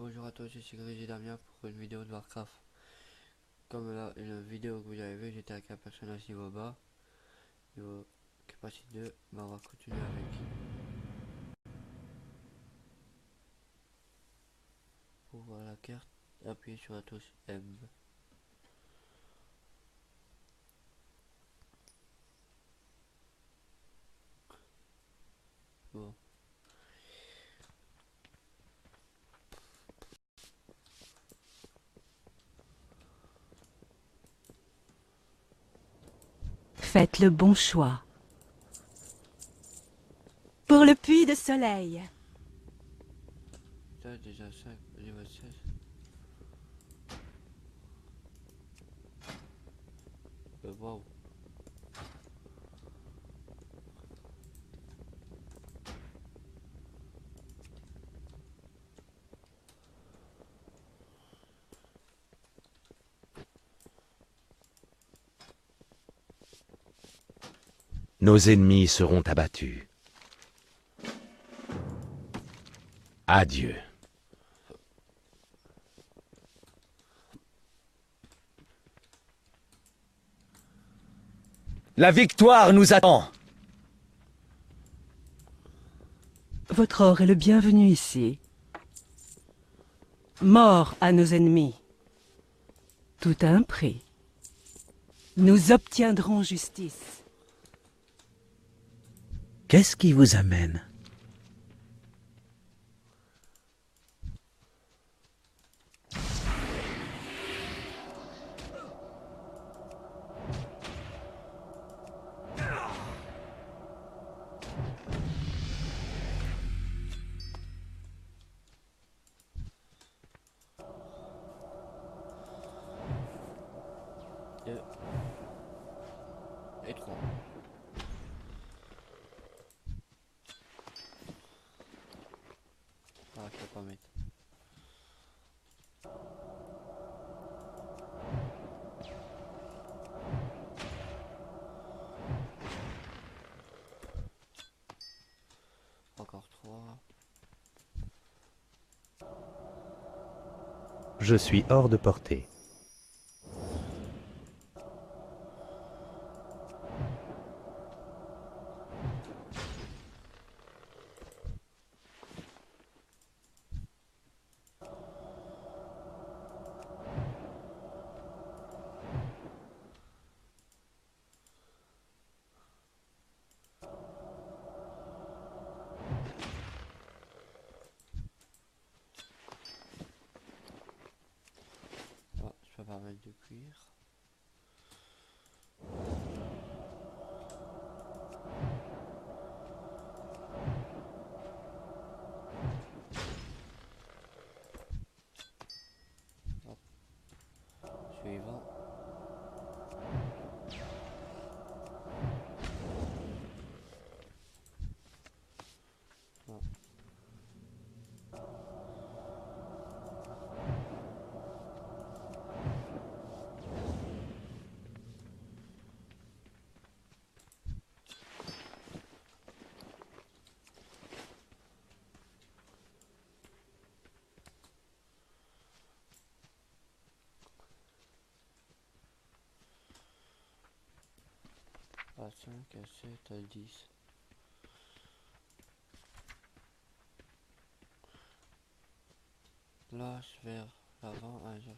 Bonjour à tous, je suis Grégy Damien pour une vidéo de Warcraft. Comme là, une vidéo que vous avez vue, j'étais avec un personnage niveau bas, niveau capacité 2, on va continuer avec. Pour voir la carte, appuyez sur la touche M. Bon. Faites le bon choix. Pour le puits de soleil. Ça déjà 5, niveau 16. Waouh. Nos ennemis seront abattus. Adieu. La victoire nous attend. Votre or est le bienvenu ici. Mort à nos ennemis. Tout a un prix. Nous obtiendrons justice. Qu'est-ce qui vous amène? Deux. Et 3. Ah, je peux pas mettre. Encore 3. Je suis hors de portée. Ah, je peux pas mettre de cuir. Hop. Suivant. Ah. À 5, à 7, à 10. Lâche vers l'avant, un jour.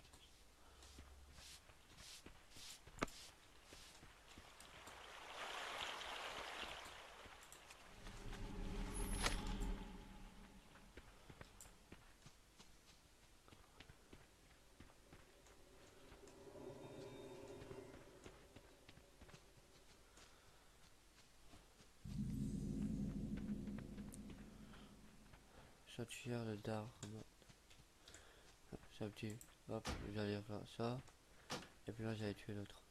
Sortir le d'arme. Ça petit. Hop, j'allais faire ça. Et puis là, j'allais tuer l'autre.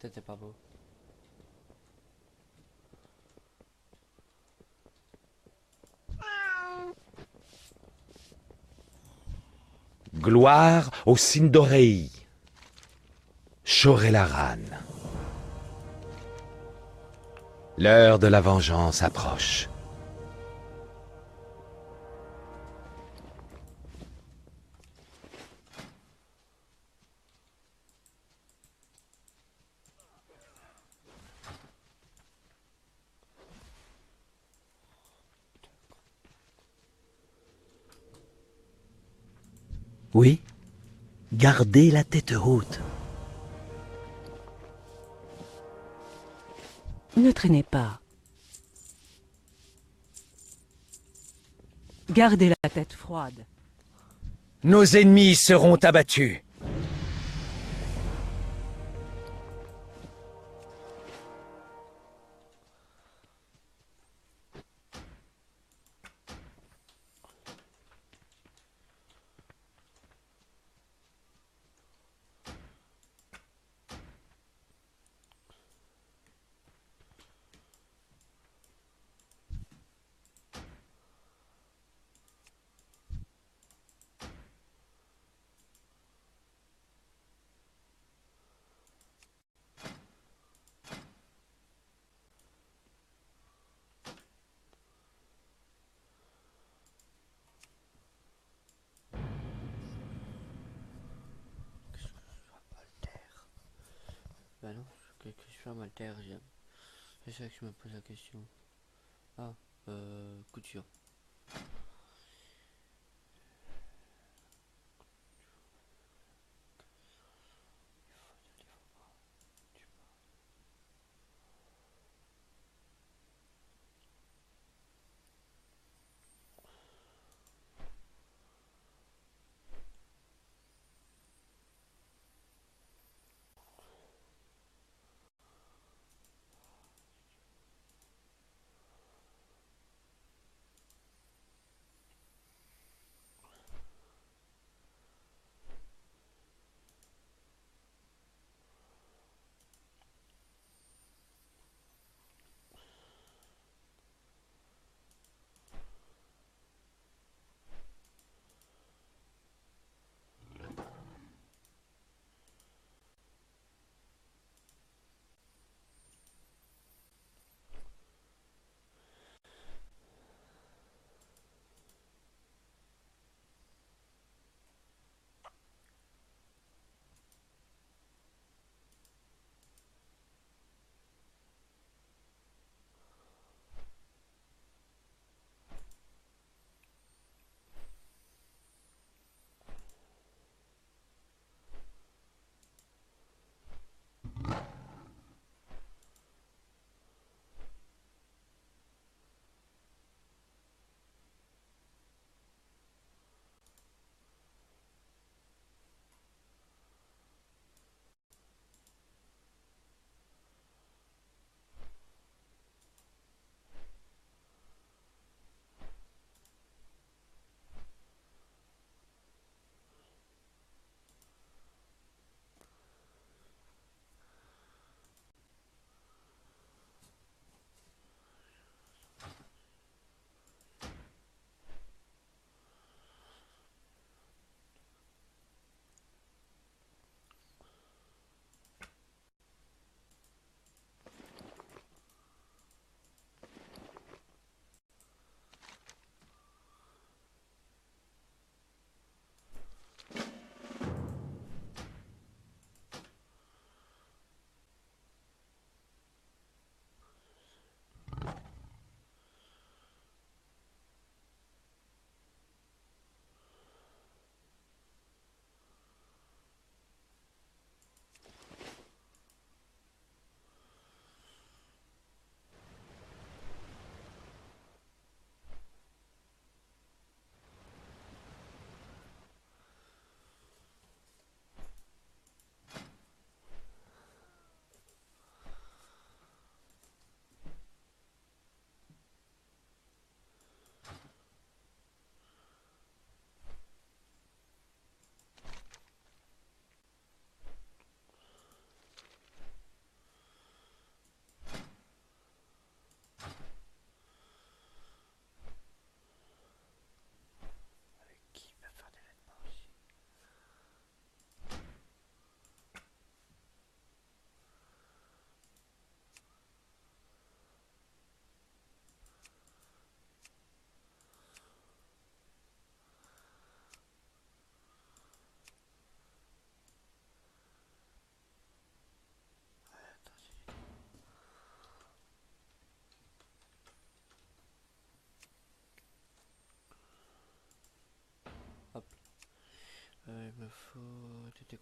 c'était pas beau. Gloire au Sindorei. Shorelaran. L'heure de la vengeance approche. Oui, gardez la tête haute. Ne traînez pas. Gardez la tête froide. Nos ennemis seront abattus. Bah non, que je fais à ma terre, j'aime. C'est ça que je me pose la question. Ah, couture.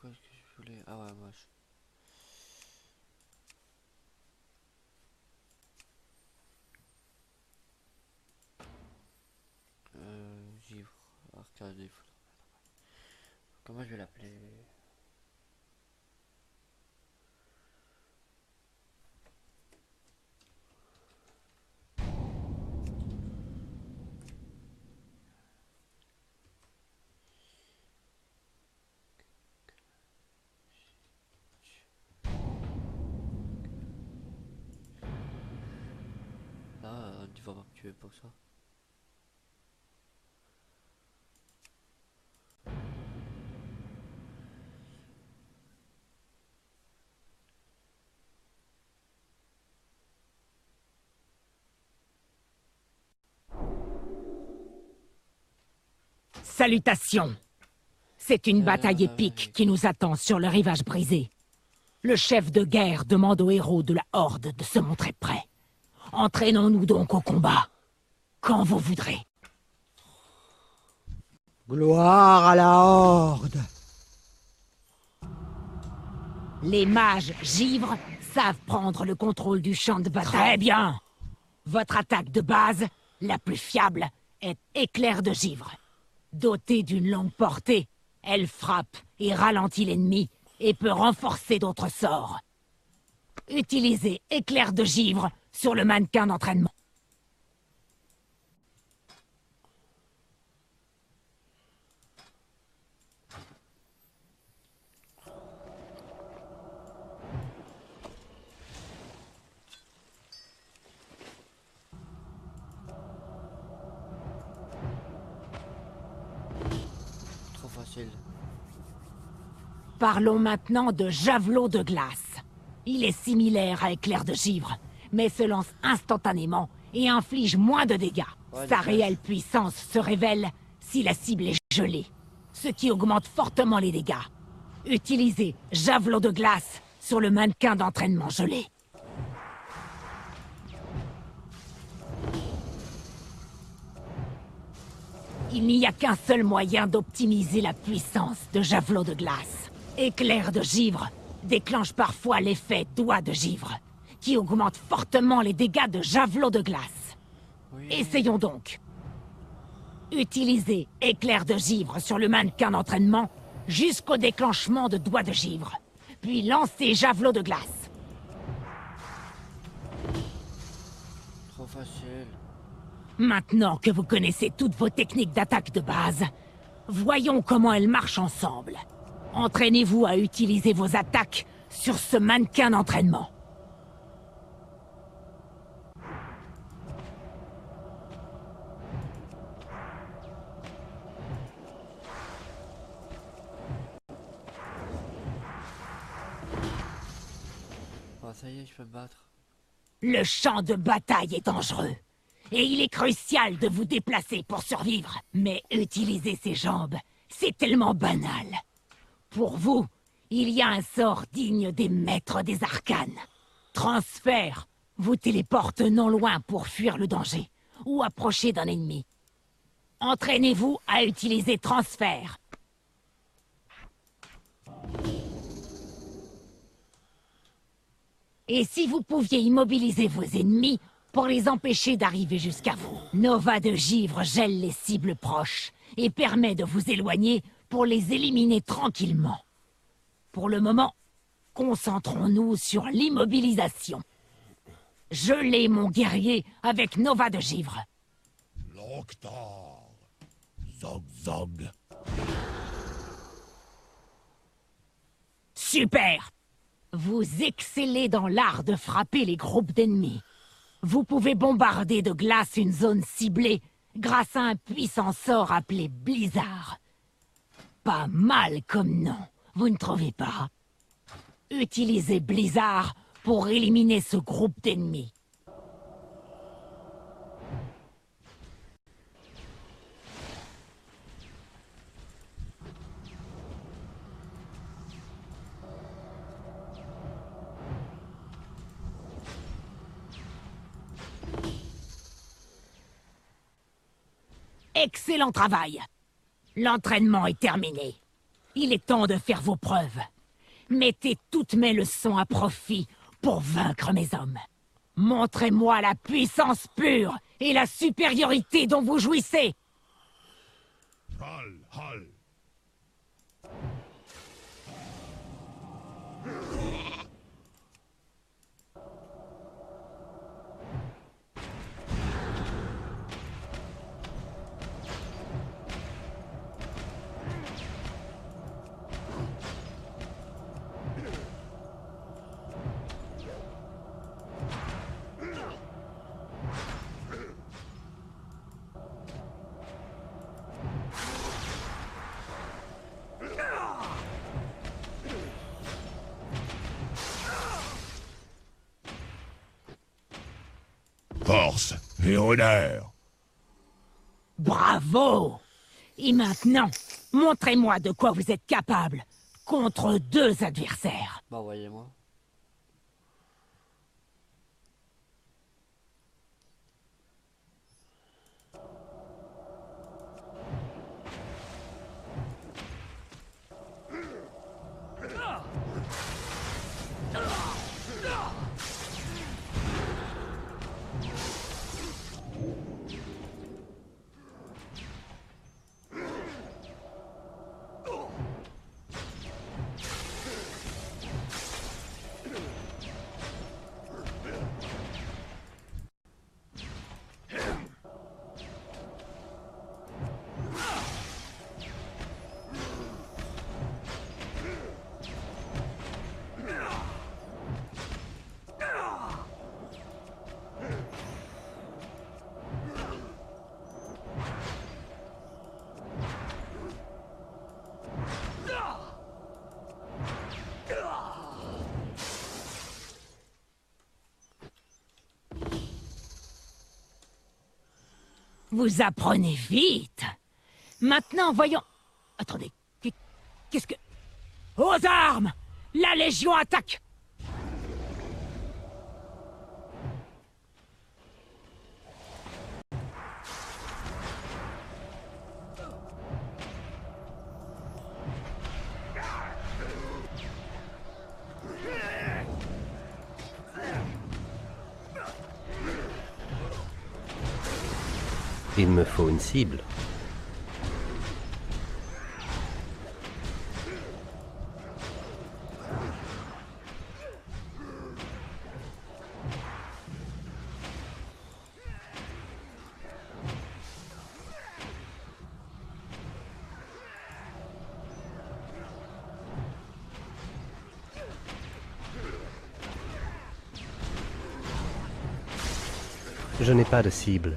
quoi est-ce que je voulais? Ah ouais, moche. Givre, arcade des foudres. Comment je vais l'appeler? Là, tu vas pas me tuer pour ça. Salutations! C'est une bataille épique qui nous attend sur le rivage brisé. Le chef de guerre demande aux héros de la Horde de se montrer prêts. Entraînons-nous donc au combat, quand vous voudrez. Gloire à la Horde! Les mages givres savent prendre le contrôle du champ de bataille. Très bien! Votre attaque de base, la plus fiable, est éclair de givre. Dotée d'une longue portée, elle frappe et ralentit l'ennemi et peut renforcer d'autres sorts. Utilisez éclair de givre sur le mannequin d'entraînement. Trop facile. Parlons maintenant de javelot de glace. Il est similaire à éclair de givre, mais se lance instantanément et inflige moins de dégâts. Ouais, Sa dommage. réelle puissance se révèle si la cible est gelée, ce qui augmente fortement les dégâts. Utilisez javelot de glace sur le mannequin d'entraînement gelé. Il n'y a qu'un seul moyen d'optimiser la puissance de javelot de glace. Éclair de givre déclenche parfois l'effet doigt de givre, qui augmente fortement les dégâts de javelot de glace. Oui. Essayons donc. Utilisez éclair de givre sur le mannequin d'entraînement jusqu'au déclenchement de doigt de givre, puis lancez javelot de glace. Trop facile. Maintenant que vous connaissez toutes vos techniques d'attaque de base, voyons comment elles marchent ensemble. Entraînez-vous à utiliser vos attaques sur ce mannequin d'entraînement. Oh, ça y est, je peux me battre. Le champ de bataille est dangereux. Et il est crucial de vous déplacer pour survivre. Mais utiliser ses jambes, c'est tellement banal. Pour vous, il y a un sort digne des maîtres des arcanes. Transfert vous téléporte non loin pour fuir le danger, ou approcher d'un ennemi. Entraînez-vous à utiliser transfert. Et si vous pouviez immobiliser vos ennemis pour les empêcher d'arriver jusqu'à vous. Nova de givre gèle les cibles proches et permet de vous éloigner pour les éliminer tranquillement. Pour le moment, concentrons-nous sur l'immobilisation. Gelez mon guerrier avec Nova de givre. Loktar. Zog zog. Super! Vous excellez dans l'art de frapper les groupes d'ennemis. Vous pouvez bombarder de glace une zone ciblée grâce à un puissant sort appelé Blizzard. Pas mal comme nom, vous ne trouvez pas? Utilisez Blizzard pour éliminer ce groupe d'ennemis. Excellent travail. L'entraînement est terminé. Il est temps de faire vos preuves. Mettez toutes mes leçons à profit pour vaincre mes hommes. Montrez-moi la puissance pure et la supériorité dont vous jouissez. Hal, hal. Force et honneur. Bravo! Et maintenant, montrez-moi de quoi vous êtes capable contre 2 adversaires. Bah, voyez-moi. Vous apprenez vite. Maintenant, voyons... Attendez, qu'est-ce que... Aux armes! La Légion attaque! Il me faut une cible. Je n'ai pas de cible.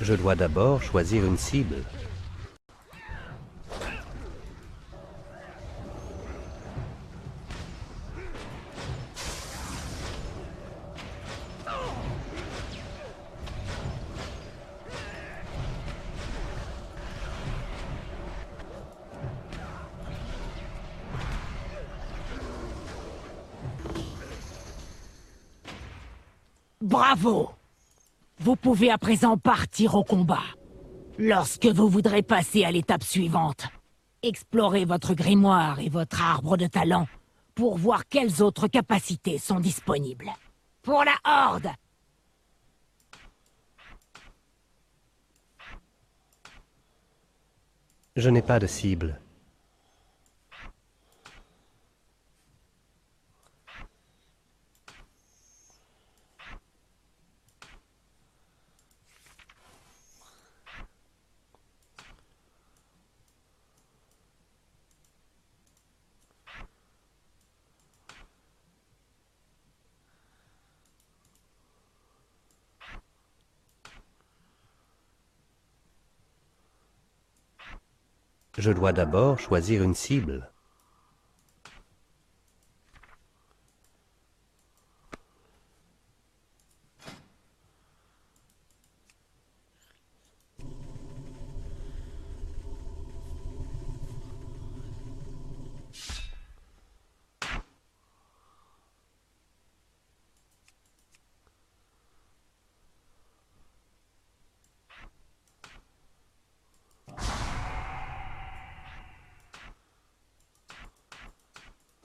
Je dois d'abord choisir une cible. Bravo! Vous pouvez à présent partir au combat. Lorsque vous voudrez passer à l'étape suivante, explorez votre grimoire et votre arbre de talent pour voir quelles autres capacités sont disponibles. Pour la Horde! Je n'ai pas de cible. Je dois d'abord choisir une cible.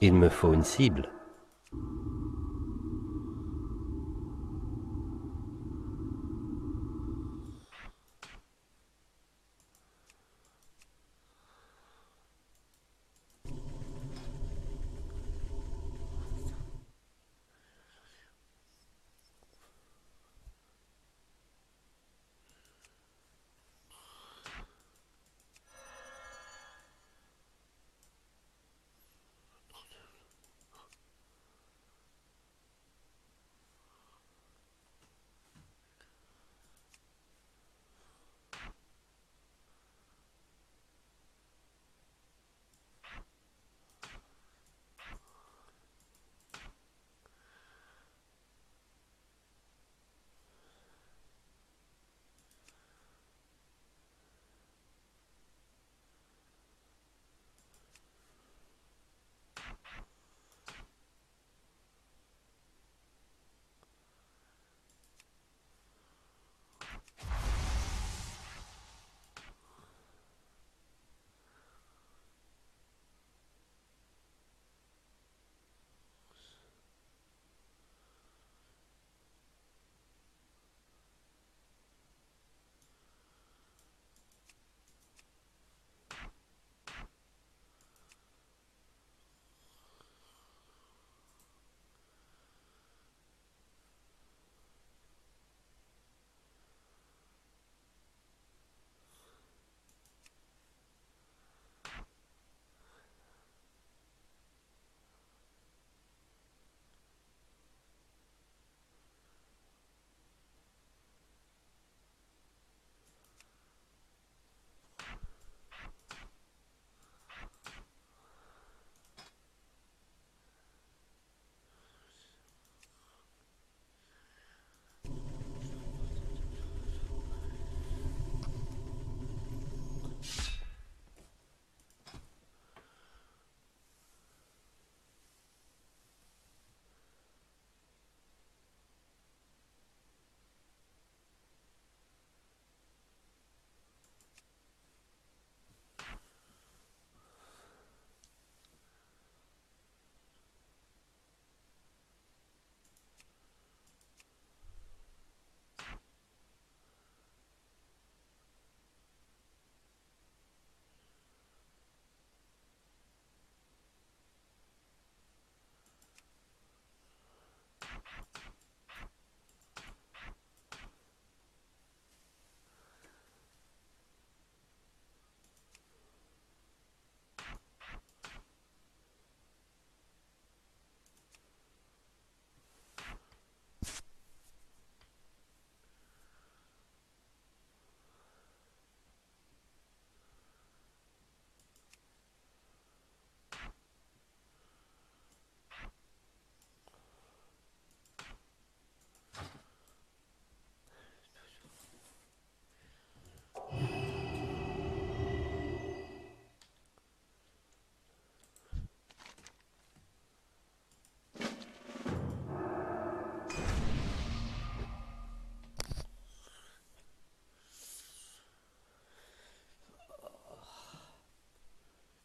Il me faut une cible.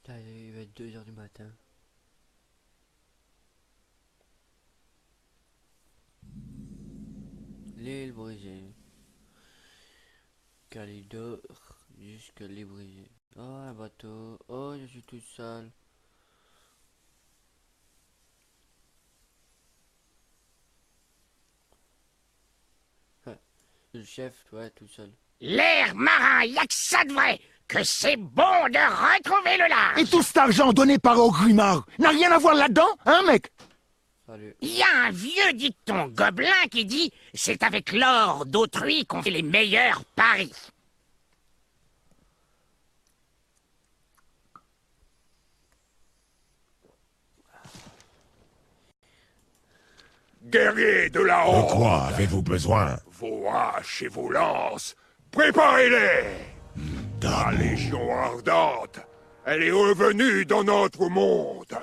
Putain, il va être 2 heures du matin. L'île brisée. Calidor jusqu'à l'île brisée. Oh, un bateau. Oh, je suis tout seul. Ah, le chef, ouais, tout seul. L'air marin, y'a que ça de vrai. Que c'est bon de retrouver le large. Et tout cet argent donné par Ogrimar n'a rien à voir là-dedans, hein, mec? Salut. Il y a un vieux dicton gobelin qui dit « C'est avec l'or d'autrui qu'on fait les meilleurs paris ». Guerriers de la Horde. De quoi avez-vous besoin? Vos haches et vos lances, préparez-les. La Légion ardente, elle est revenue dans notre monde.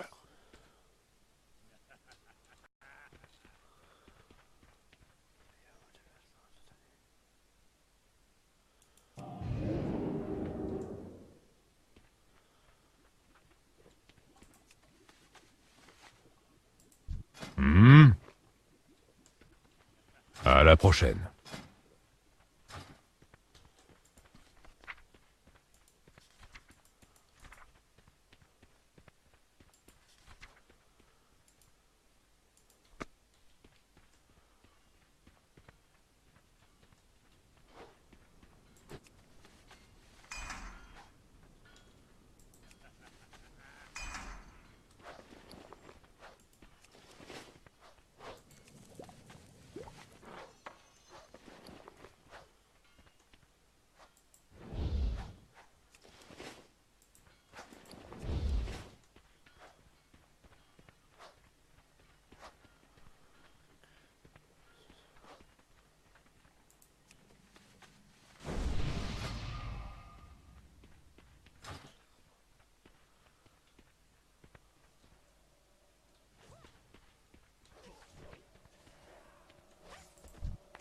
la prochaine.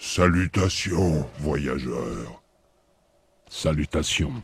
Salutations, voyageurs. Salutations.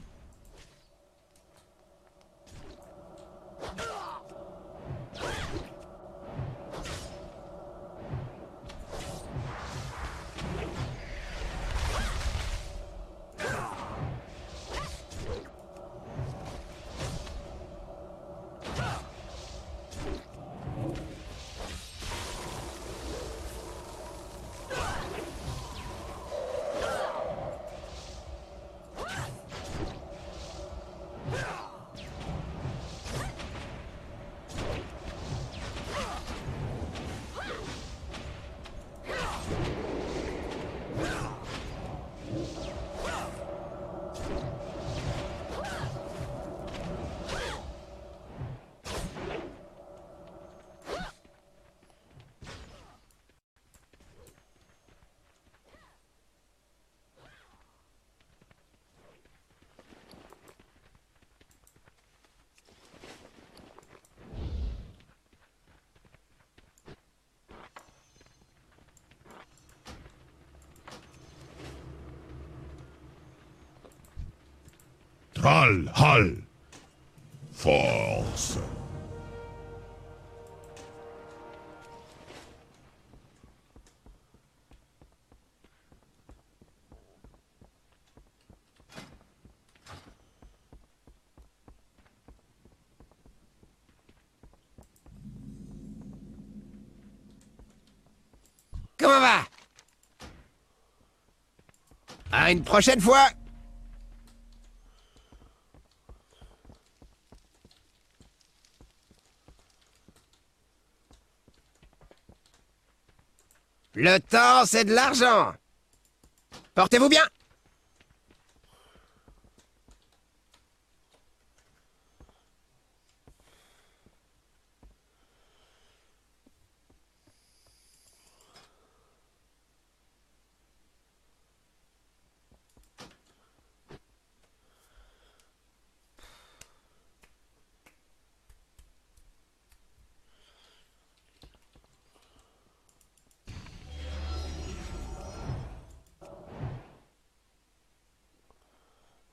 Hal, Hal. Force. Comment va? À une prochaine fois. Le temps, c'est de l'argent. Portez-vous bien.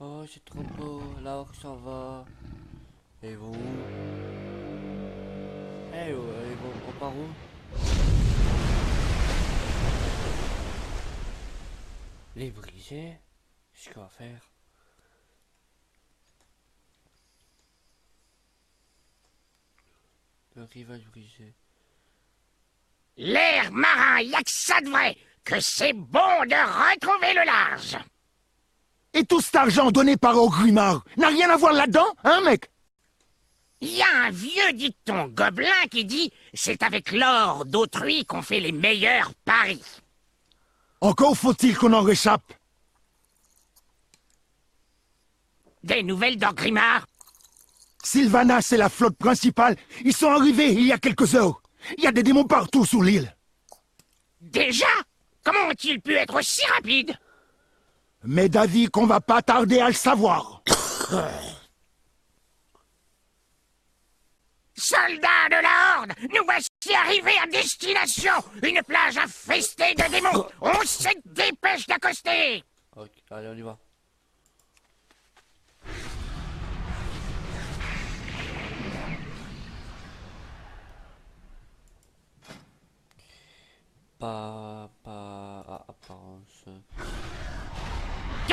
Oh, c'est trop beau, là où s'en va. Et vous? Eh, on part où? Les briser? Qu'est-ce qu'on va faire? Le rivage brisé. L'air marin, y'a que ça de vrai. Que c'est bon de retrouver le large. Et tout cet argent donné par Ogrimar n'a rien à voir là-dedans, hein, mec? Il y a un vieux dicton gobelin qui dit « C'est avec l'or d'autrui qu'on fait les meilleurs paris. Encore faut-il qu'on en réchappe. » Des nouvelles d'Orgrimmar? Sylvanas et la flotte principale, ils sont arrivés il y a quelques heures. Il y a des démons partout sur l'île. Déjà? Comment ont-ils pu être aussi rapides? Mais d'avis qu'on va pas tarder à le savoir. Soldats de la Horde, nous voici arrivés à destination. Une plage infestée de démons. On se dépêche d'accoster. Ok, allez, on y va.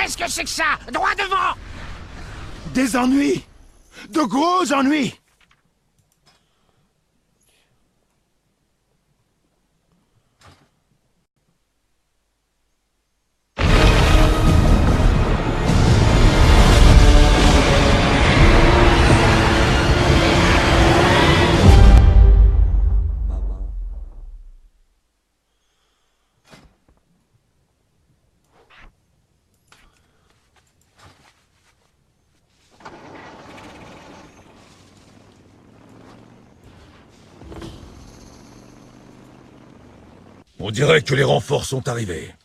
Qu'est-ce que c'est que ça? Droit devant! Des ennuis. De gros ennuis. Maman. On dirait que les renforts sont arrivés.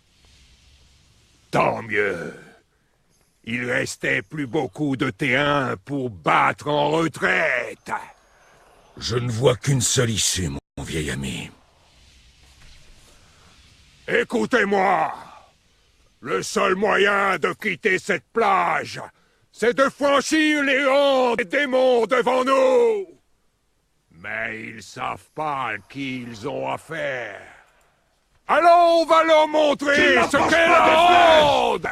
Tant mieux. Il restait plus beaucoup de T1 pour battre en retraite. Je ne vois qu'une seule issue, mon vieil ami. Écoutez-moi. Le seul moyen de quitter cette plage, c'est de franchir les rangs des démons devant nous. Mais ils savent pas à qui ils ont affaire. Alors on va leur montrer ce qu'est la Horde!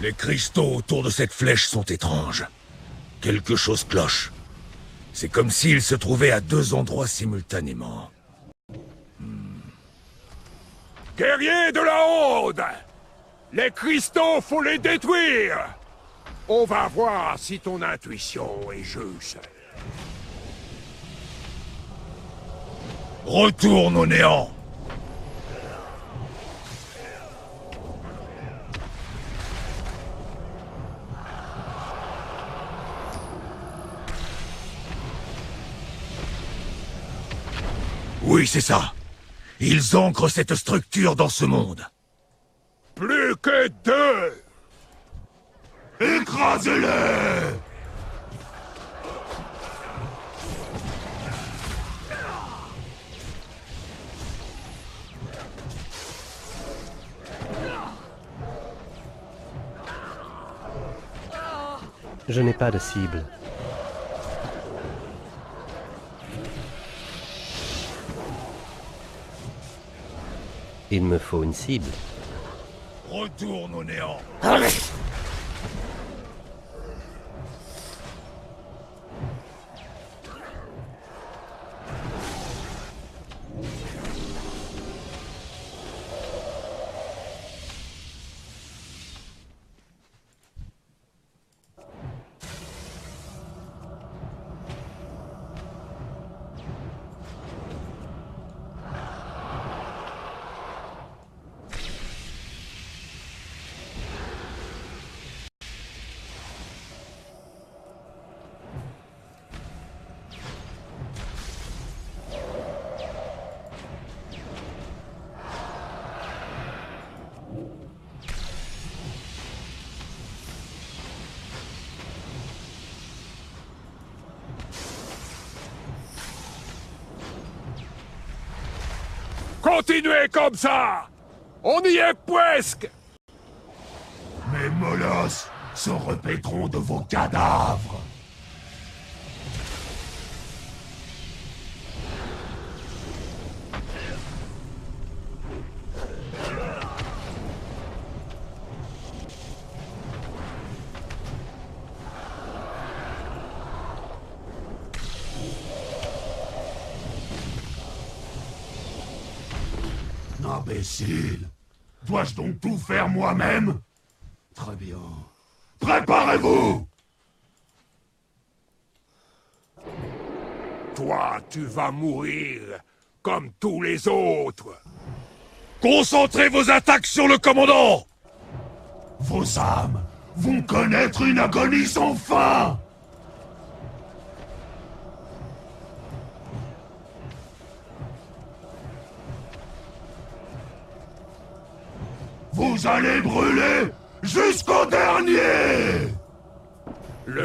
Les cristaux autour de cette flèche sont étranges. Quelque chose cloche. C'est comme s'ils se trouvaient à deux endroits simultanément. Guerriers de la Horde! Les cristaux, faut les détruire! On va voir si ton intuition est juste. Retourne au néant! Oui, c'est ça. Ils ancrent cette structure dans ce monde. Plus que deux! Écrasez-les! Je n'ai pas de cible. Il me faut une cible. Retourne au néant. Continuez comme ça! On y est presque! Mes molosses se repaîtront de vos cadavres! Imbécile! Dois-je donc tout faire moi-même? Très bien. Préparez-vous! Toi, tu vas mourir comme tous les autres. Concentrez vos attaques sur le commandant! Vos âmes vont connaître une agonie sans fin! Vous allez brûler jusqu'au dernier!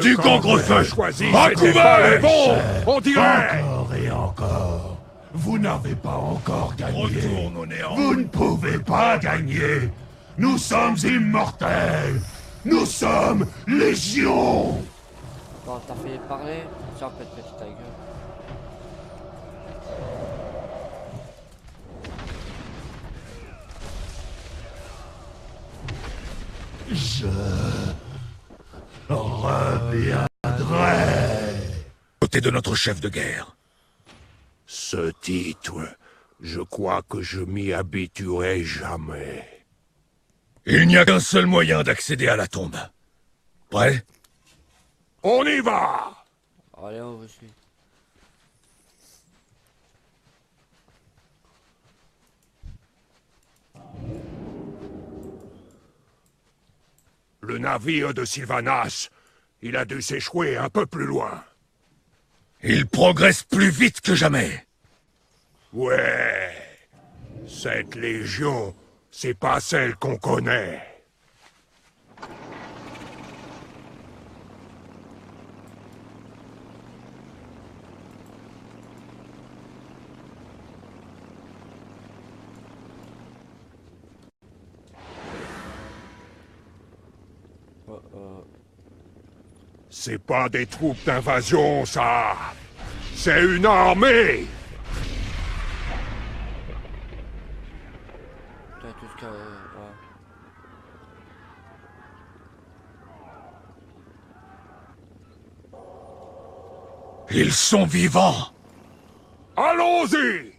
Du cancre-feu choisi, à couvert! Bon, on dirait! Encore et encore. Vous n'avez pas encore gagné. Retourne au néant. Vous ne pouvez pas gagner. Nous sommes immortels. Nous sommes Légion. Bon, t'as fini de parler, tiens, peut-être ta gueule. Je reviendrai. Côté de notre chef de guerre. Ce titre, je crois que je m'y habituerai jamais. Il n'y a qu'un seul moyen d'accéder à la tombe. Prêt? On y va! Allez, on vous suit. Le navire de Sylvanas, il a dû s'échouer un peu plus loin. Il progresse plus vite que jamais. Ouais. Cette légion, c'est pas celle qu'on connaît. C'est pas des troupes d'invasion, ça. C'est une armée. Putain, tout ce qu'il y a, ouais. Ils sont vivants. Allons-y.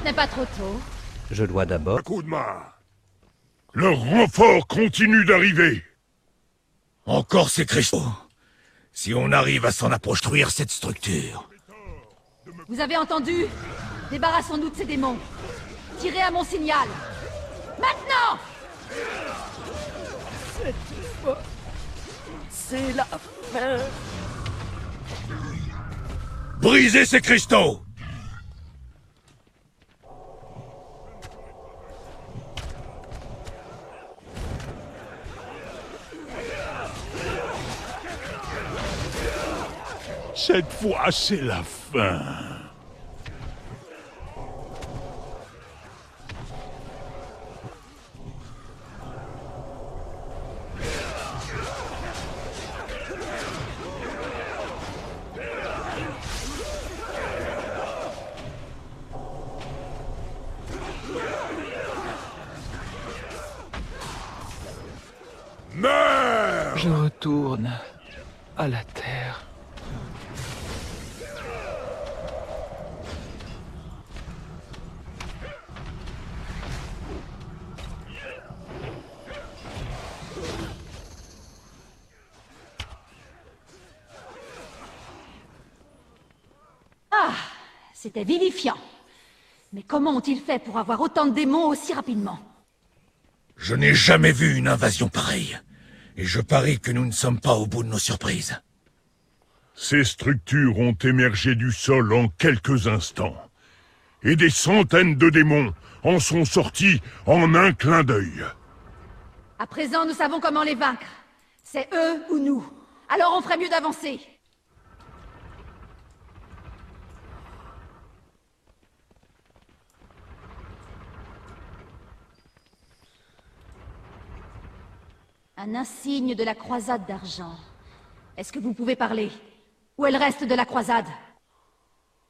N'est pas trop tôt. Je dois d'abord... Un coup de main. Le renfort continue d'arriver. Encore ces cristaux. Si on arrive à s'en approcher cette structure. Vous avez entendu? Débarrassons-nous de ces démons. Tirez à mon signal. Maintenant! C'est la fin. Brisez ces cristaux. Cette fois, c'est la fin. Meurs! Je retourne à la terre. Ah, c'était vivifiant. Mais comment ont-ils fait pour avoir autant de démons aussi rapidement? Je n'ai jamais vu une invasion pareille. Et je parie que nous ne sommes pas au bout de nos surprises. Ces structures ont émergé du sol en quelques instants. Et des centaines de démons en sont sortis en un clin d'œil. À présent, nous savons comment les vaincre. C'est eux ou nous. Alors on ferait mieux d'avancer. Un insigne de la croisade d'argent. Est-ce que vous pouvez parler? Où est le reste de la croisade?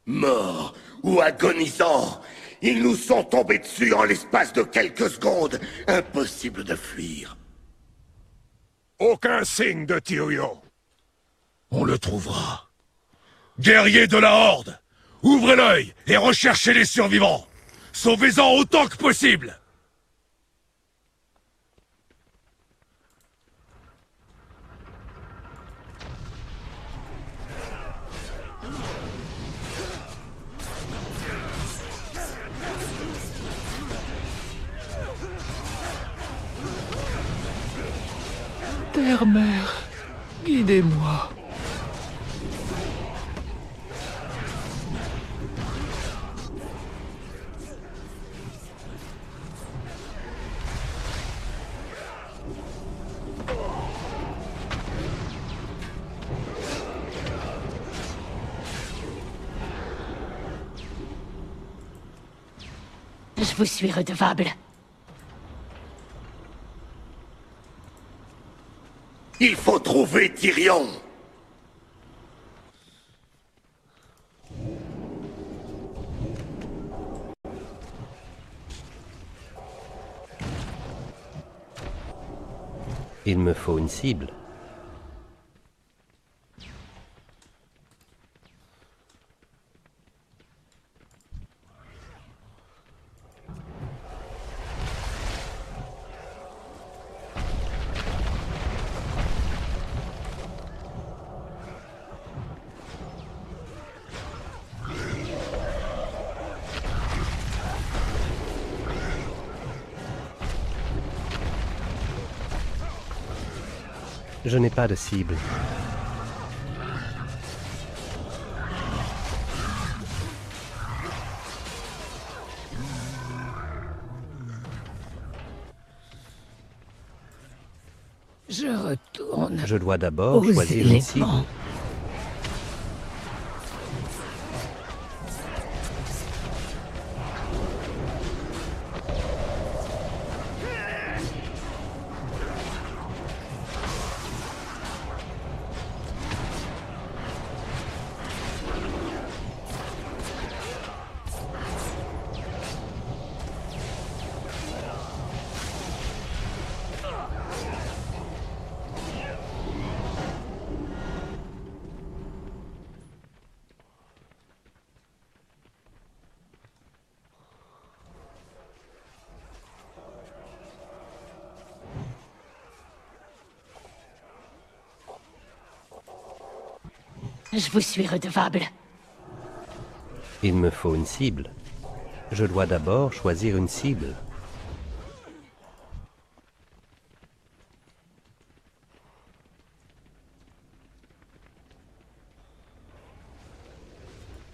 Morts ou agonisants, ils nous sont tombés dessus en l'espace de quelques secondes. Impossible de fuir. Aucun signe de Tyrion. On le trouvera. Guerriers de la Horde, ouvrez l'œil et recherchez les survivants. Sauvez-en autant que possible. Terre-mère, guidez-moi. Je vous suis redevable. Il faut trouver Tyrion. Il me faut une cible. Je n'ai pas de cible. Je retourne. Je dois d'abord aux choisir une cible. éléments. Je vous suis redevable. Il me faut une cible. Je dois d'abord choisir une cible.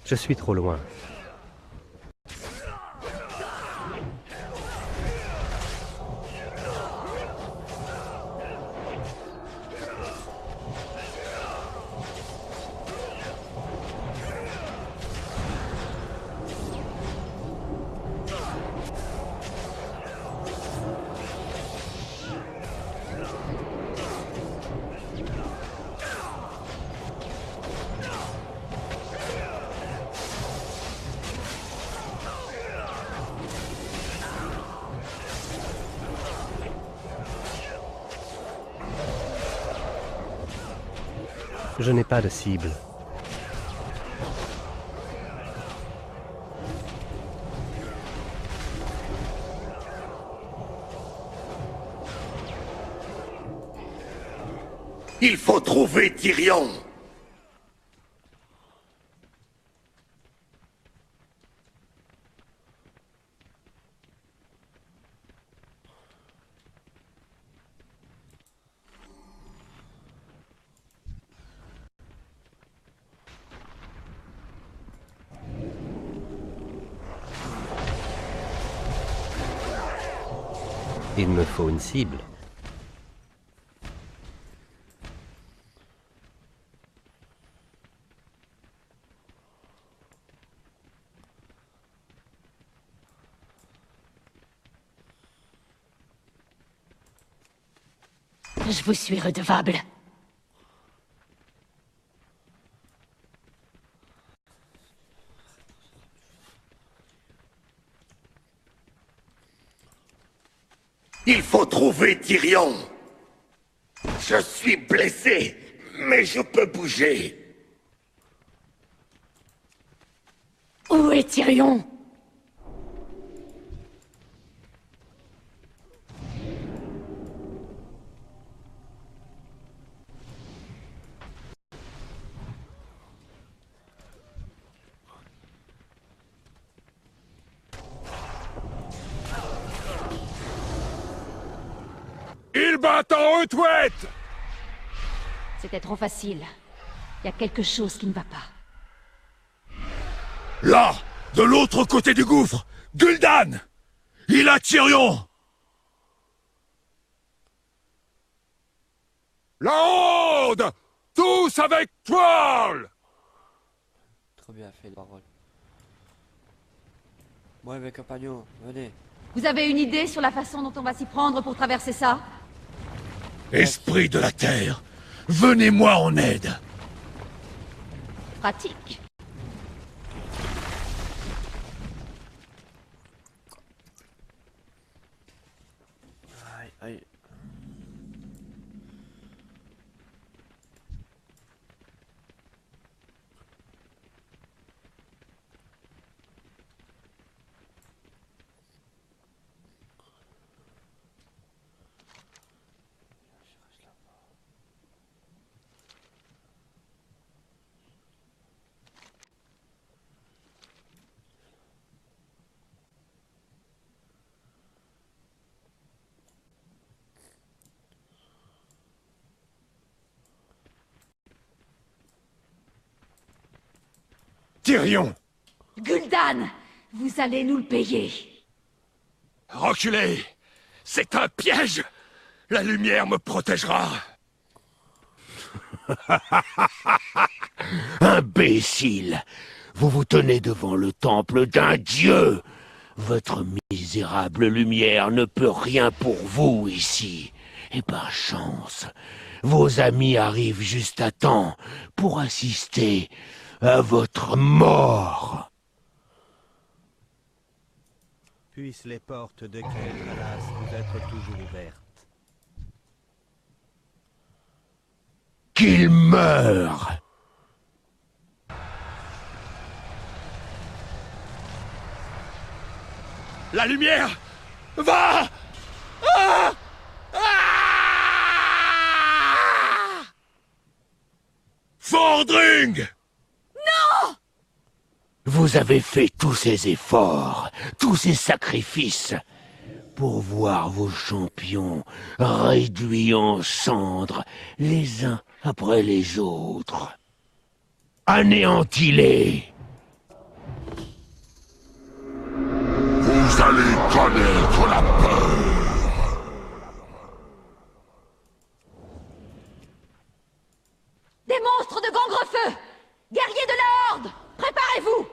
Je suis trop loin. Je n'ai pas de cible. Il faut trouver Tyrion. Il me faut une cible. Je vous suis redevable. Il faut trouver Tyrion. Je suis blessé, mais je peux bouger. Où est Tyrion? Ils battent en retraite! C'était trop facile. Il y a quelque chose qui ne va pas. Là, de l'autre côté du gouffre, Gul'dan! Il a Tyrion! La Horde! Tous avec Troll! Trop bien fait, parole. Moi et mes compagnons, venez. Vous avez une idée sur la façon dont on va s'y prendre pour traverser ça? Esprit de la Terre, venez-moi en aide. Pratique. Aïe, aïe. Tyrion! Gul'dan, vous allez nous le payer. Reculez! C'est un piège! La lumière me protégera! Imbécile! Vous vous tenez devant le temple d'un dieu! Votre misérable lumière ne peut rien pour vous ici. Et par chance, vos amis arrivent juste à temps pour assister à votre mort. Puissent les portes de Kel'Thalas vous être toujours ouvertes. Qu'il meure! La lumière va! Ah! Ah! Fordring! Non! Vous avez fait tous ces efforts, tous ces sacrifices, pour voir vos champions réduits en cendres, les uns après les autres. Anéantis-les! Vous allez connaître la peur! Des monstres de Gangrefeu! Guerriers de la Horde! Préparez-vous!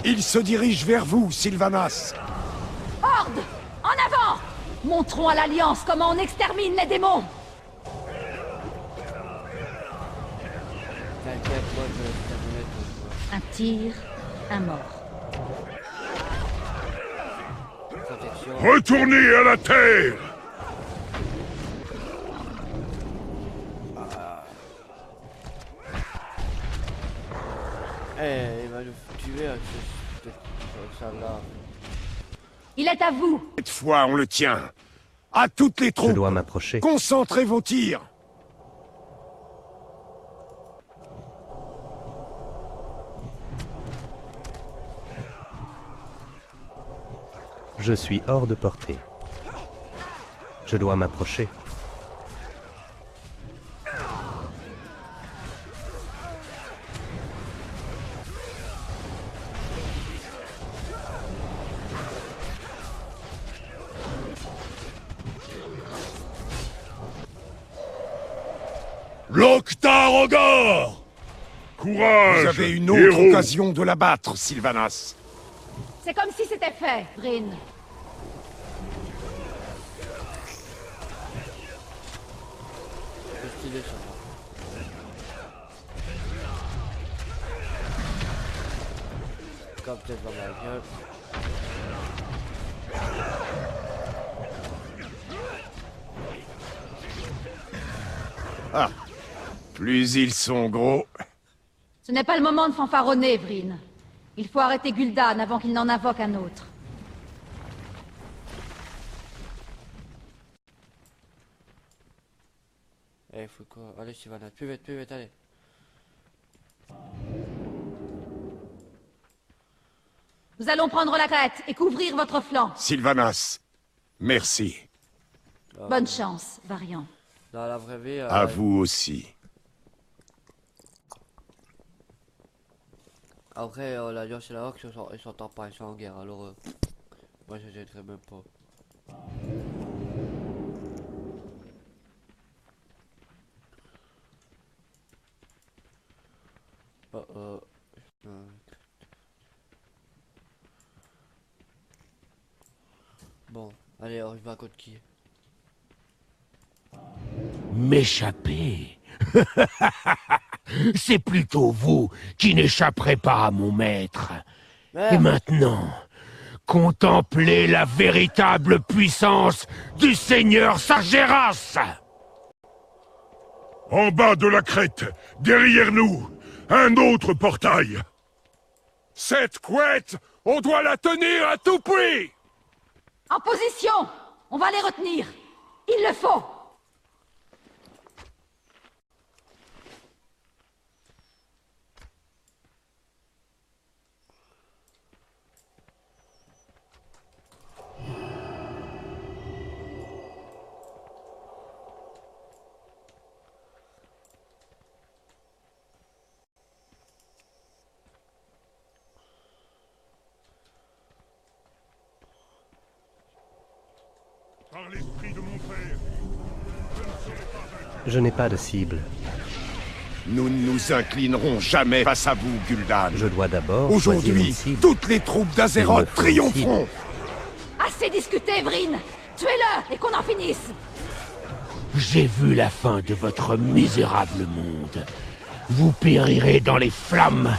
Il se dirige vers vous, Sylvanas. Horde! En avant! Montrons à l'Alliance comment on extermine les démons! T'inquiète, moi je vais terminer tout. Un tir, un mort. Protection. Retournez à la terre! Eh, il va nous tuer avec ça là. Il est à vous! Cette fois, on le tient. À toutes les troupes, Je dois m'approcher. concentrez vos tirs. Je suis hors de portée. Je dois m'approcher. Lok'tar Courage! Vous avez une autre héros. occasion de l'abattre, Sylvanas. C'est comme si c'était fait, Bryn. C'est stylé ça. Comme peut-être dans ma gueule. Ah, plus ils sont gros. Ce n'est pas le moment de fanfaronner, Bryn. Il faut arrêter Gul'dan avant qu'il n'en invoque un autre. Eh, faut quoi? Allez, Sylvanas, plus vite, allez. Nous allons prendre la crête et couvrir votre flanc. Sylvanas, merci. Bonne chance, Variant. Dans la vraie vie... À vous aussi. Après, l'Alliance et la Rock, ils s'entendent pas, ils sont en guerre, alors... moi, je ne dirais même pas. Bon, allez, on va contre qui? M'échapper? C'est plutôt vous qui n'échapperez pas à mon maître. Merde. Et maintenant, contemplez la véritable puissance du Seigneur Sargeras. En bas de la crête, derrière nous, un autre portail. Cette couette, on doit la tenir à tout prix! En position! On va les retenir! Il le faut! Par l'esprit de mon père, je ne serai pas vaincu. Je n'ai pas de cible. Nous ne nous inclinerons jamais face à vous, Gul'dan. Je dois d'abord choisir une Aujourd'hui, cible. toutes les troupes d'Azeroth triompheront. Assez discuté, Vryn! Tuez-le et qu'on en finisse! J'ai vu la fin de votre misérable monde. Vous périrez dans les flammes,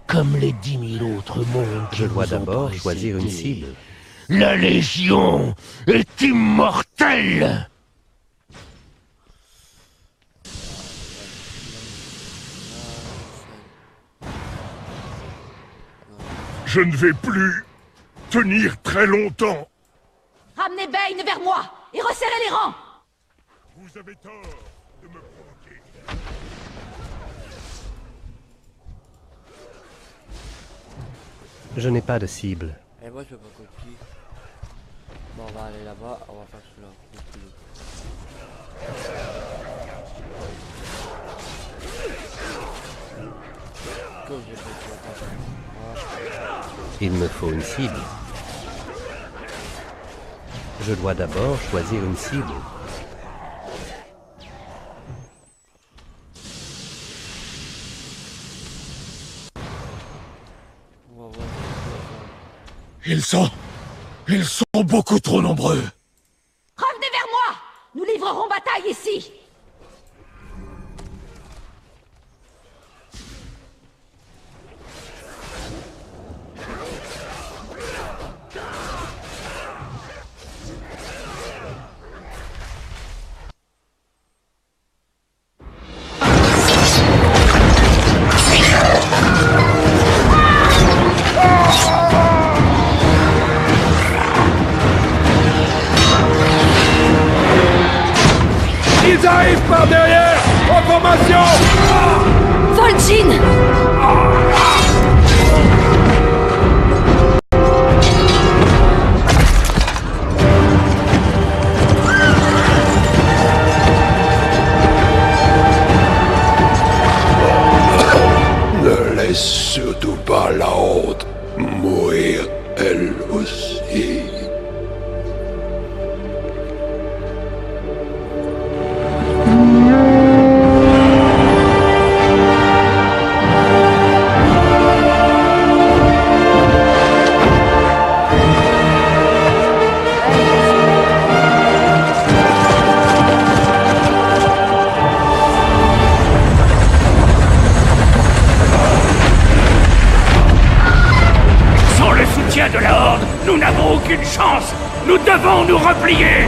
comme les 10 000 autres mondes. Je dois d'abord choisir une cible. La Légion est immortelle! Je ne vais plus tenir très longtemps. Ramenez Bane vers moi et resserrez les rangs! Vous avez tort de me provoquer. Je n'ai pas de cible. Et moi, je peux pas contre qui. Bon, on va aller là-bas, on va faire celui-là. Il me faut une cible. Je dois d'abord choisir une cible. Ils sont beaucoup trop nombreux. Revenez vers moi! Nous livrerons bataille ici! Ils arrivent par derrière! En formation! Vol'jin! Ne laisse surtout pas la honte mourir elle aussi. Sans le soutien de la Horde, nous n'avons aucune chance. Nous devons nous replier.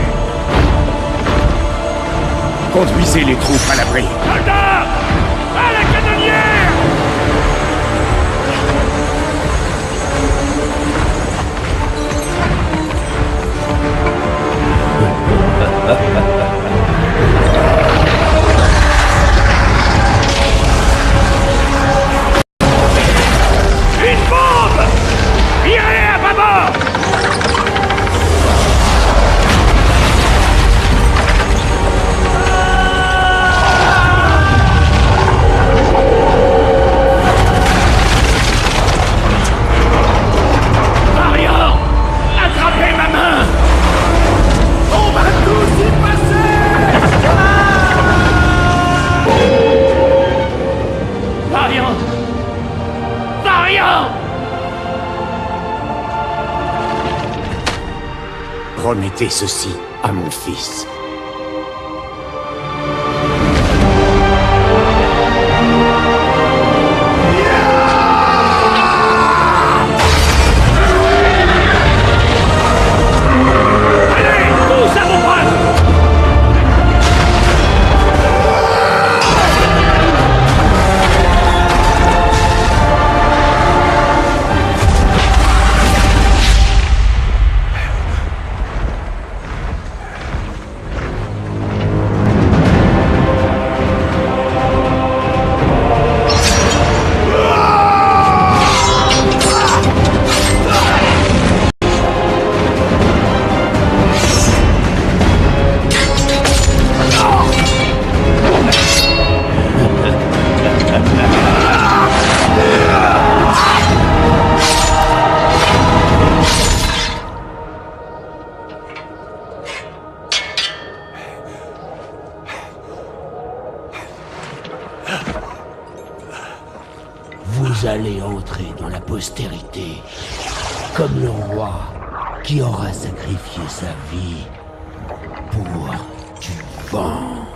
Conduisez les troupes à l'abri. Soldats! À la canonnière! Une bombe! Tirez à bâbord! géant! Promettez ceci à mon fils. Vous allez entrer dans la postérité, comme le roi qui aura sacrifié sa vie pour du vent.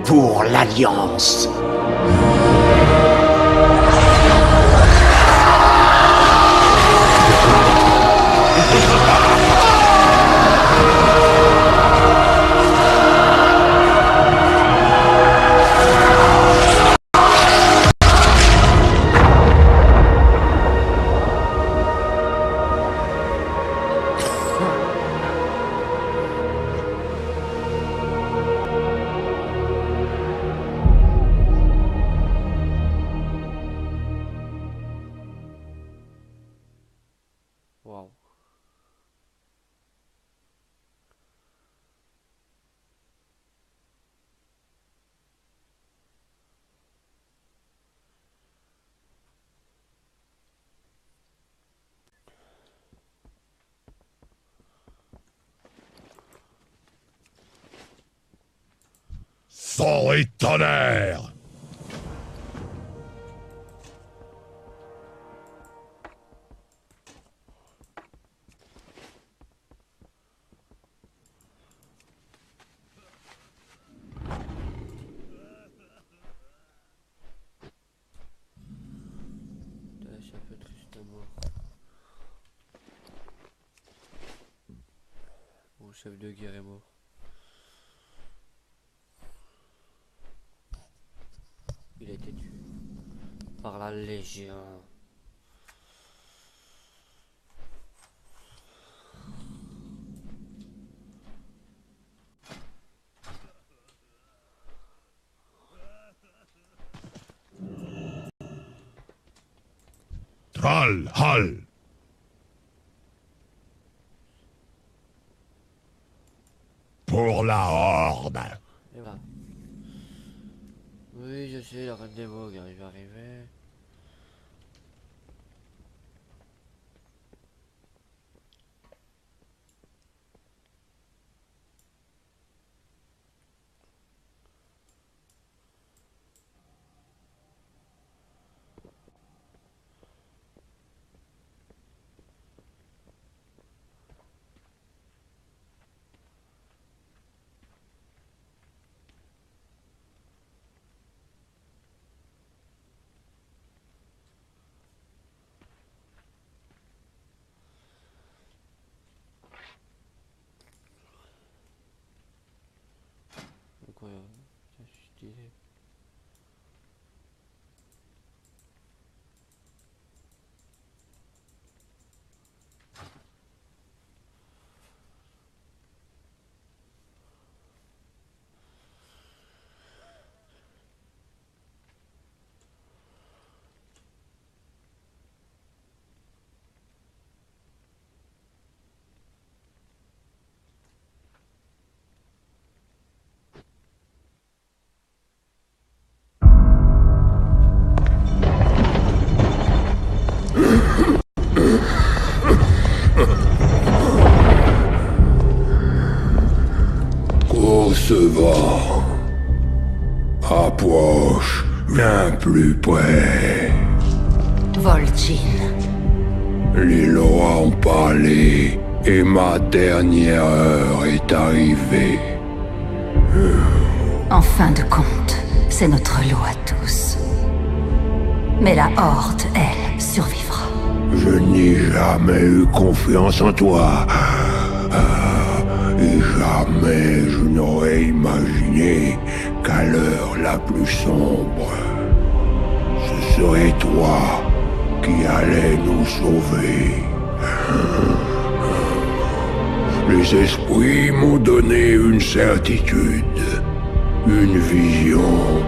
Pour l'Alliance. Waouh. Sang et tonnerre! Je suis un peu triste à mort. Mon chef de guerre est mort. Il a été tué par la Légion. Hal, Hal! Pour la Horde! Et voilà. Oui, je sais, la reine des mots, il va arriver. Incroyable. Je suis stylé. Recevant. Approche, viens plus près. Vol'jin. Les lois ont parlé et ma dernière heure est arrivée. En fin de compte, c'est notre lot à tous. Mais la Horde, elle, survivra. Je n'ai jamais eu confiance en toi. Et jamais je n'aurais imaginé qu'à l'heure la plus sombre, ce serait toi qui allais nous sauver. Les esprits m'ont donné une certitude, une vision.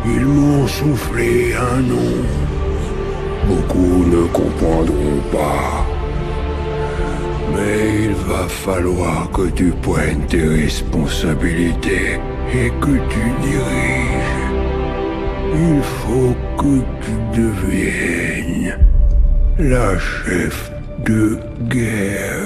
Ils m'ont soufflé un nom. Beaucoup ne comprendront pas. Mais il va falloir que tu prennes tes responsabilités et que tu diriges. Il faut que tu deviennes la chef de guerre.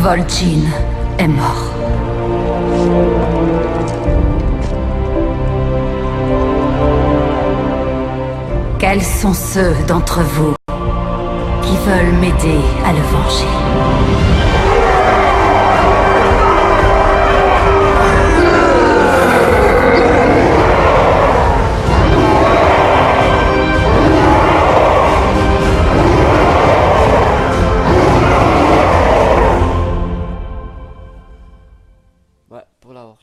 Vol'jin est mort. Quels sont ceux d'entre vous qui veulent m'aider à le venger? Ouais, pour la Horde.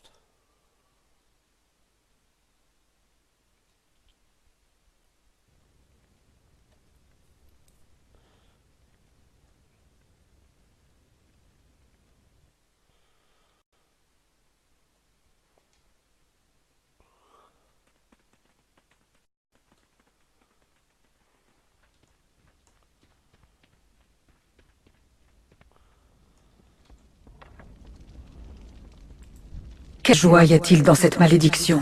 Quelle joie y a-t-il dans cette malédiction?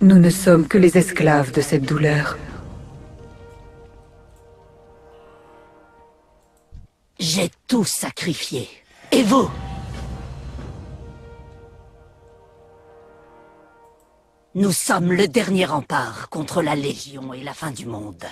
Nous ne sommes que les esclaves de cette douleur. J'ai tout sacrifié. Et vous? Nous sommes le dernier rempart contre la Légion et la fin du monde.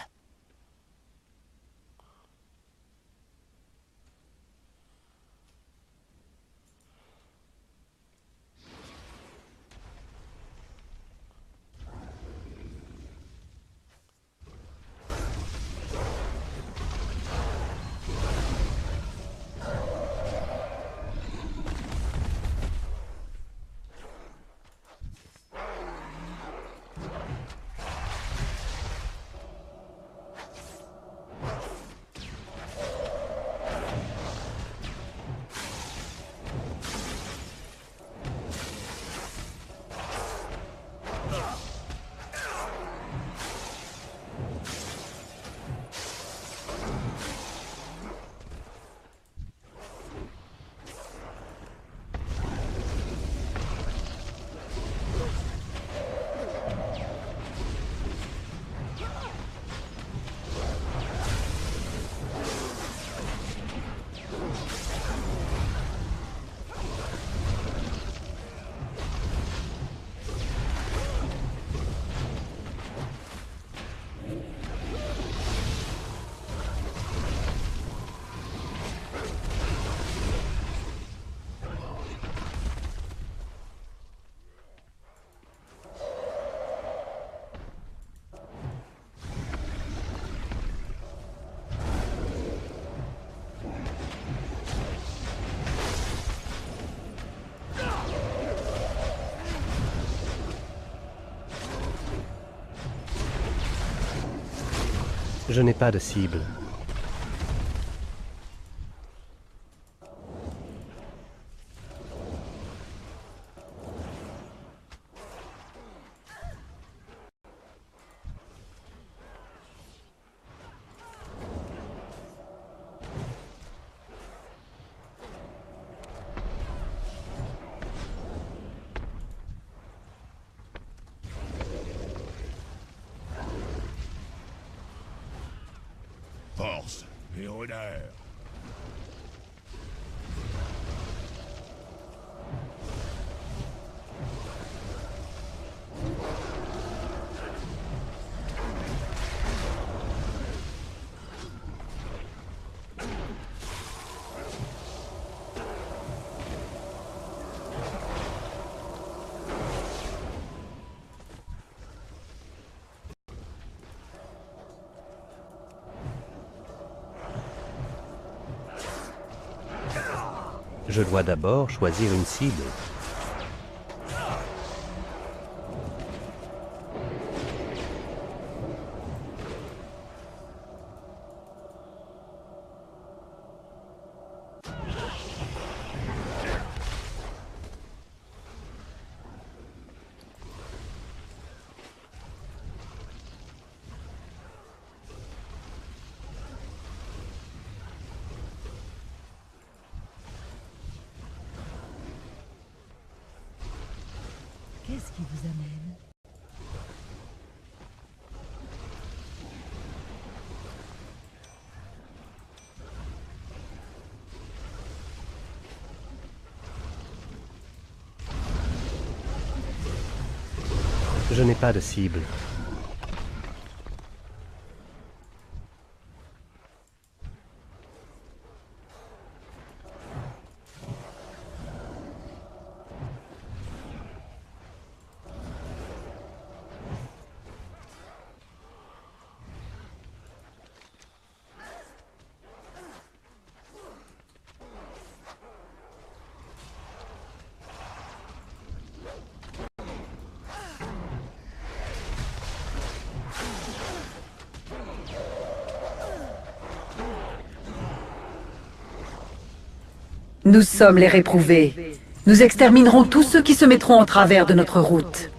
Je n'ai pas de cible. force et honneur. Je dois d'abord choisir une cible. Qu'est-ce qui vous amène? Je n'ai pas de cible. Nous sommes les réprouvés. Nous exterminerons tous ceux qui se mettront en travers de notre route.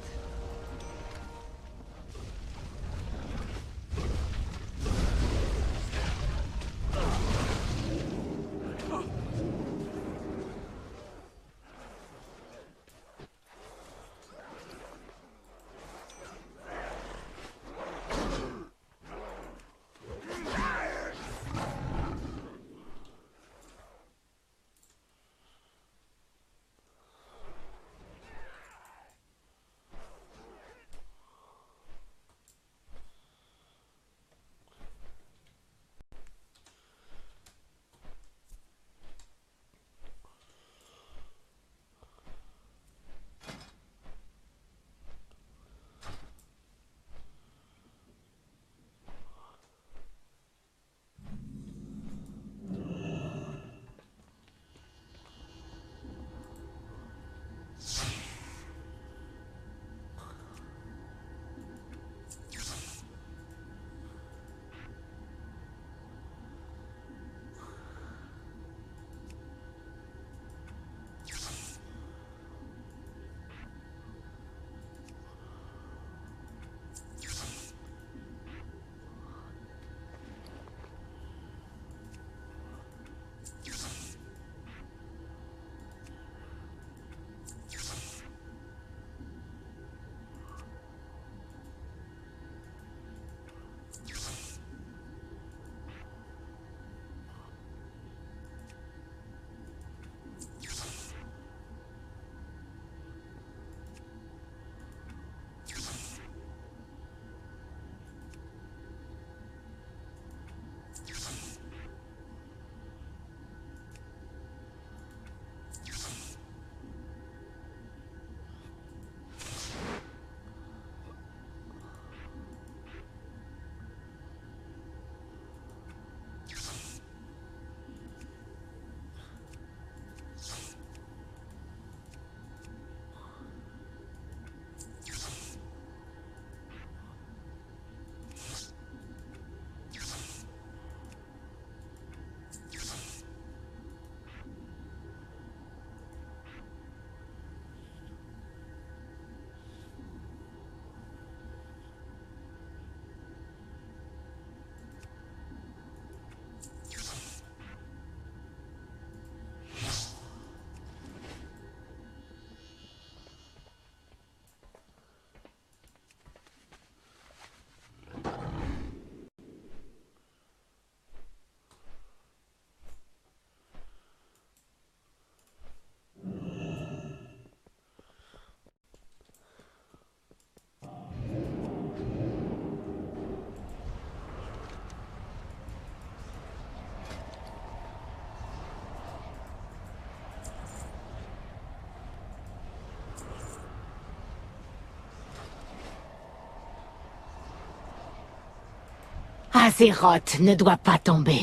Azeroth ne doit pas tomber.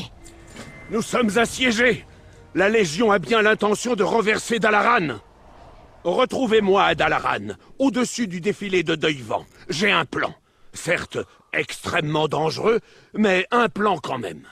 Nous sommes assiégés. La Légion a bien l'intention de renverser Dalaran. Retrouvez-moi à Dalaran, au-dessus du défilé de Deuil-Vent. J'ai un plan. Certes, extrêmement dangereux, mais un plan quand même.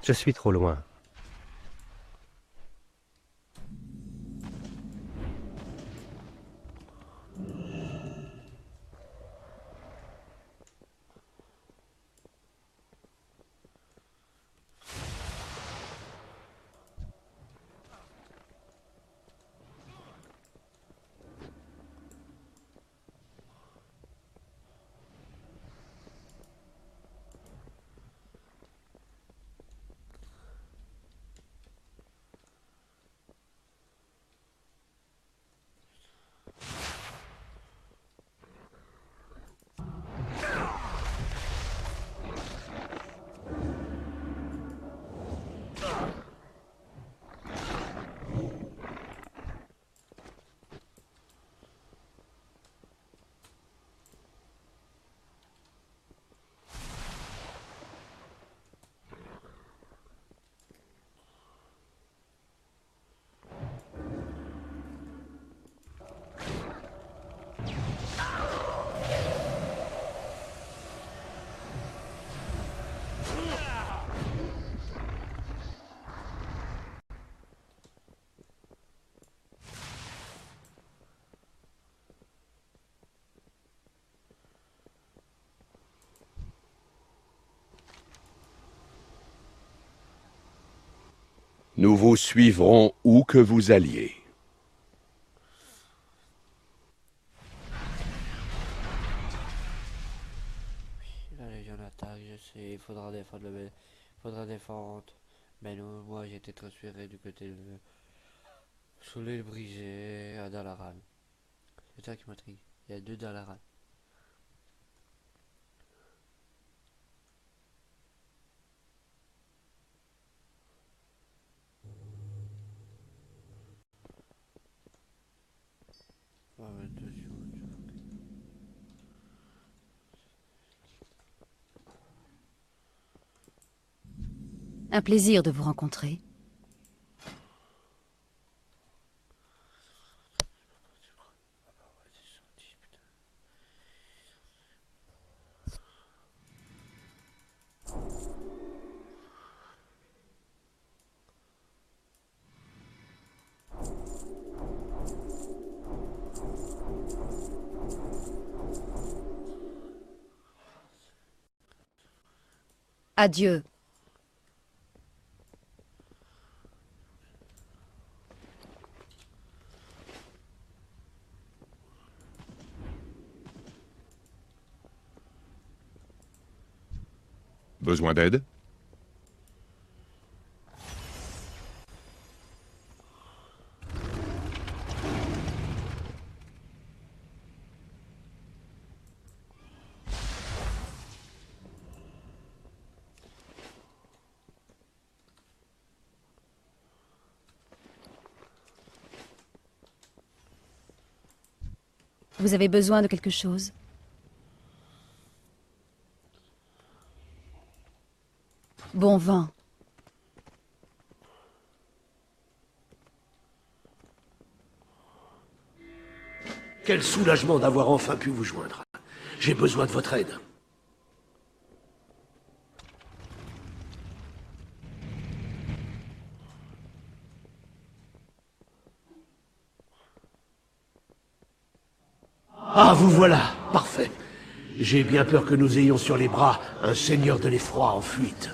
Je suis trop loin. Nous vous suivrons où que vous alliez. La Légion attaque, je sais, il faudra défendre le... faudra défendre. Mais non, moi j'ai été transféré du côté de... sous l'île brisée à Dalaran. C'est ça qui m'intrigue. Il y a 2 Dalaran. Un plaisir de vous rencontrer. Adieu. Besoin d'aide? Vous avez besoin de quelque chose? Bon vin. Quel soulagement d'avoir enfin pu vous joindre. J'ai besoin de votre aide. Ah, vous voilà. Parfait. J'ai bien peur que nous ayons sur les bras un seigneur de l'effroi en fuite.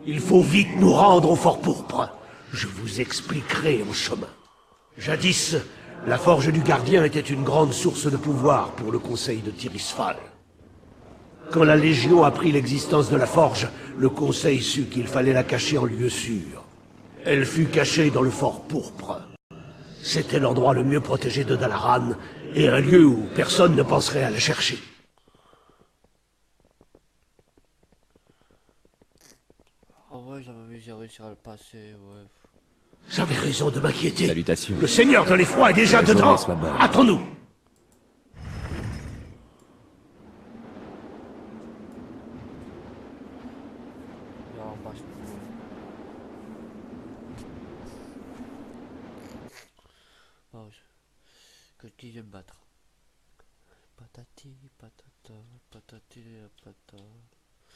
Il faut vite nous rendre au Fort Pourpre. Je vous expliquerai en chemin. Jadis, la forge du gardien était une grande source de pouvoir pour le conseil de Tirisfal. Quand la Légion apprit l'existence de la forge, le Conseil sut qu'il fallait la cacher en lieu sûr. Elle fut cachée dans le fort pourpre. C'était l'endroit le mieux protégé de Dalaran, et un lieu où personne ne penserait à la chercher. Oh ouais, j'avais vu, j'ai réussi à le passer, ouais. J'avais raison de m'inquiéter. Salutations. Le Seigneur de l'Effroi est déjà dedans. Hâtons-nous. Non, pas je... Oh, que qui vient me battre. Patati, patata, patati, patata.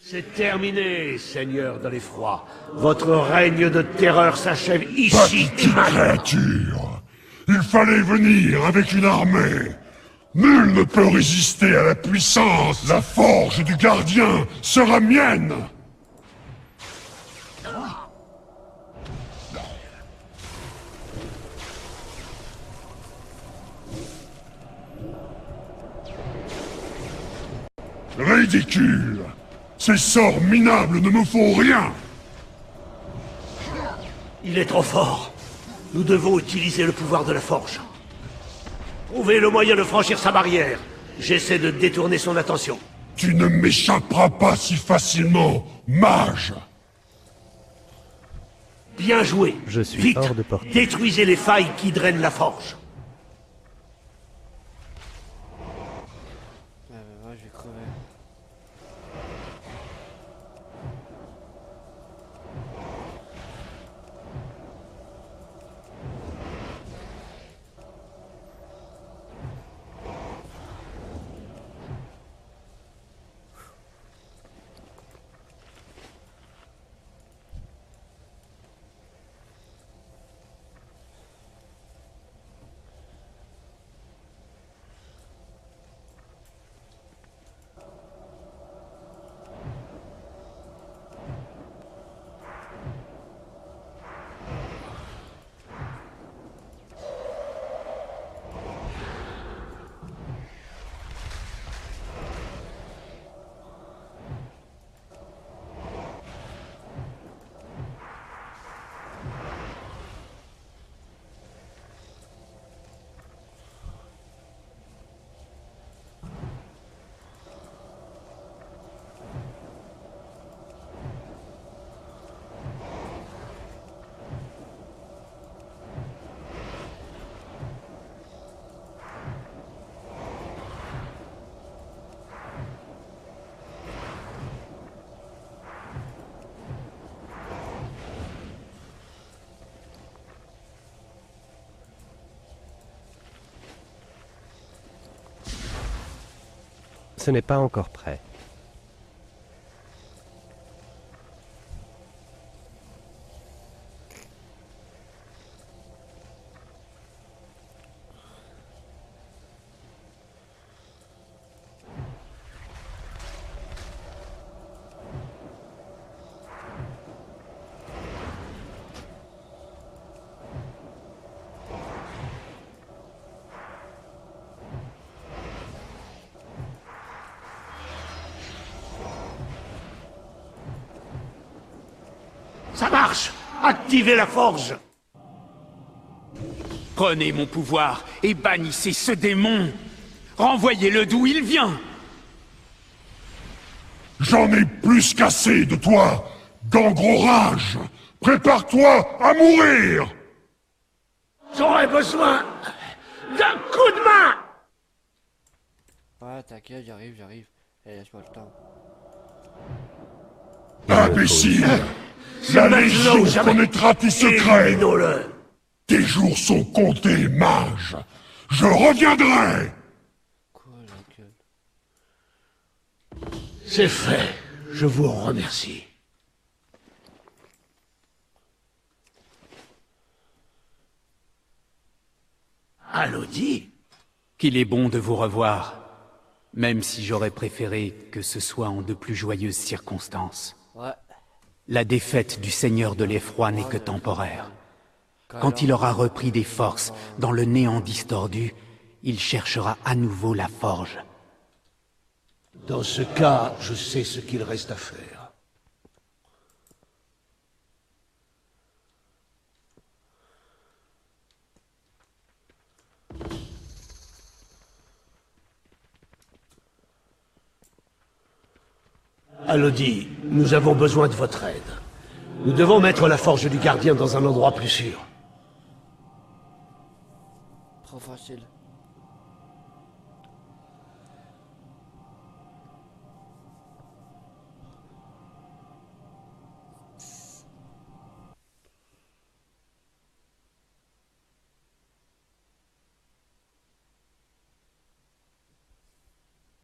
C'est terminé, Seigneur de l'Effroi. Votre règne de terreur s'achève ici et maintenant. Créature, il fallait venir avec une armée. Nul ne peut résister à la puissance. La forge du gardien sera mienne. Ridicule. Ces sorts minables ne me font rien. Il est trop fort. Nous devons utiliser le pouvoir de la forge. Trouvez le moyen de franchir sa barrière. J'essaie de détourner son attention. Tu ne m'échapperas pas si facilement, mage. Bien joué. Je suis Vite, hors de portée. détruisez les failles qui drainent la forge. Ouais, je vais crever. Ce n'est pas encore prêt. Ça marche! Activez la forge! Prenez mon pouvoir et bannissez ce démon! Renvoyez-le d'où il vient! J'en ai plus qu'assez de toi, Gangrorage. Prépare-toi à mourir. J'aurais besoin d'un coup de main! Ouais, t'inquiète, j'arrive. Eh, laisse-moi le temps. Imbécile! La Légion connaîtra tes secrets! Tes jours sont comptés, mage! Je reviendrai! Quoi, la gueule? C'est fait. Je vous remercie. Allodie? Qu'il est bon de vous revoir, même si j'aurais préféré que ce soit en de plus joyeuses circonstances. Ouais. La défaite du Seigneur de l'Effroi n'est que temporaire. Quand il aura repris des forces dans le néant distordu, il cherchera à nouveau la forge. Dans ce cas, je sais ce qu'il reste à faire. Alodi, nous avons besoin de votre aide. Nous devons mettre la forge du gardien dans un endroit plus sûr. Trop facile.